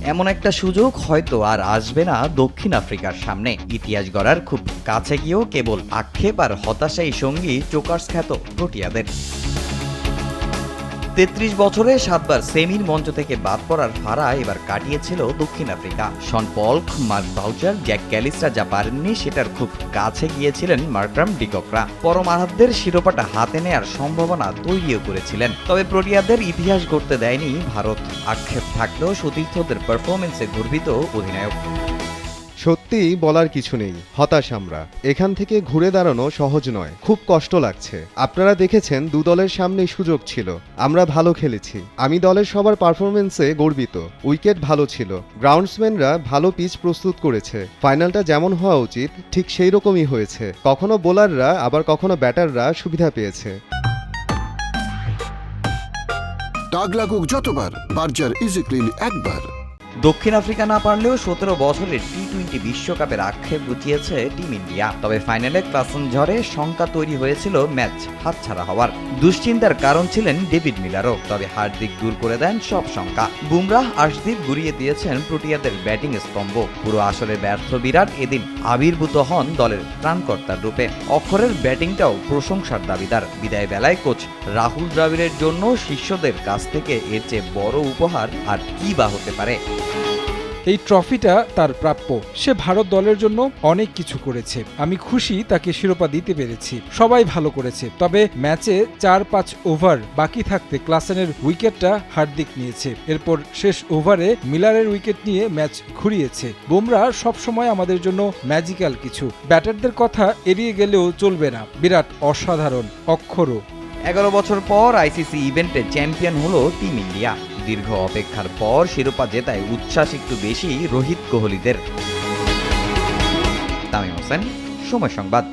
এমন একটা সুযোগ হয়তো আর আসবে না দক্ষিণ আফ্রিকার সামনে। ইতিহাস গড়ার খুব কাছে গিয়েও কেবল আক্ষেপ আর হতাশাই সঙ্গী চোকার্স খ্যাত প্রোটিয়াদের। ৩৩ বছরে ৭ বার সেমির মঞ্চ থেকে বাদ পড়ার ফাড়া এবার কাটিয়েছিল দক্ষিণ আফ্রিকা। শন পল্ক, মার্ক বাউচার, জ্যাক ক্যালিসরা যা পারেননি সেটার খুব কাছে গিয়েছিলেন মার্করাম ডিককরা। পরম আরাধ্যের শিরোপাটা হাতে নেয়ার সম্ভাবনা তৈরিও করেছিলেন। তবে প্রোটিয়াদের ইতিহাস গড়তে দেয়নি ভারত। আক্ষেপ থাকলেও সতীর্থদের পারফরমেন্সে গর্বিত অধিনায়ক। সত্যিই বলার কিছু নেই, হতাশ আমরা। এখান থেকে ঘুরে দাঁড়ানো সহজ নয়, খুব কষ্ট লাগছে। আপনারা দেখেছেন দু দলের সামনেই সুযোগ ছিল, আমরা ভালো খেলেছি। আমি দলের সবার পারফরমেন্সে গর্বিত। উইকেট ভালো ছিল, গ্রাউন্ডসম্যানরা ভালো পিচ প্রস্তুত করেছে। ফাইনালটা যেমন হওয়া উচিত ঠিক সেই রকমই হয়েছে। কখনো বোলাররা আবার কখনো ব্যাটাররা সুবিধা পেয়েছে। দাগ লাগুক যতবার, বার্জার ইজি ক্লিন একবার। দক্ষিণ আফ্রিকা না পারলেও ১৭ বছরের টি-২০ বিশ্বকাপের আক্ষেপ গুছিয়েছে টিম ইন্ডিয়া। তবে ফাইনালে ক্লাসন ঝড়ে শঙ্কা তৈরি হয়েছিল ম্যাচ হাতছাড়া হওয়ার। দুশ্চিন্তার কারণ ছিলেন ডেভিড মিলারও। তবে হার্দিক দূর করে দেন সব শঙ্কা। বুমরাহ, আর্শদীপ গুড়িয়ে দিয়েছেন প্রোটিয়াদের ব্যাটিং স্তম্ভ। পুরো আসরে ব্যর্থ বিরাট এদিন আবির্ভূত হন দলের ত্রাণকর্তার রূপে। অক্ষরের ব্যাটিংটাও প্রশংসার দাবিদার। বিদায় বেলায় কোচ রাহুল দ্রাবিড়ের জন্য শিষ্যদের কাছ থেকে এর চেয়ে বড় উপহার আর কি বা হতে পারে। এই ট্রফিটা তার প্রাপ্য। সে ভারত দলের জন্য অনেক কিছু করেছে। আমি খুশি তাকে শিরোপা দিতে পেরেছি। সবাই ভালো করেছে। তবে ম্যাচে ৪-৫ ওভার বাকি থাকতে ক্লাসেনের উইকেটটা হার্দিক নিয়েছে। এরপর শেষ ওভারে মিলারের উইকেট নিয়ে ম্যাচ ঘুরিয়েছে। বুমরা সবসময় আমাদের জন্য ম্যাজিক্যাল কিছু। ব্যাটারদের কথা এড়িয়ে গেলেও চলবে না। বিরাট অসাধারণ, অক্ষরও। ১১ বছর পর আইসিসি ইভেন্টে চ্যাম্পিয়ন হলো টিম ইন্ডিয়া। দীর্ঘ অপেক্ষার পর শিরোপা জেতায় উচ্ছ্বাস একটু বেশি রোহিত কোহলিদের। তামিম হোসেন, সময় সংবাদ।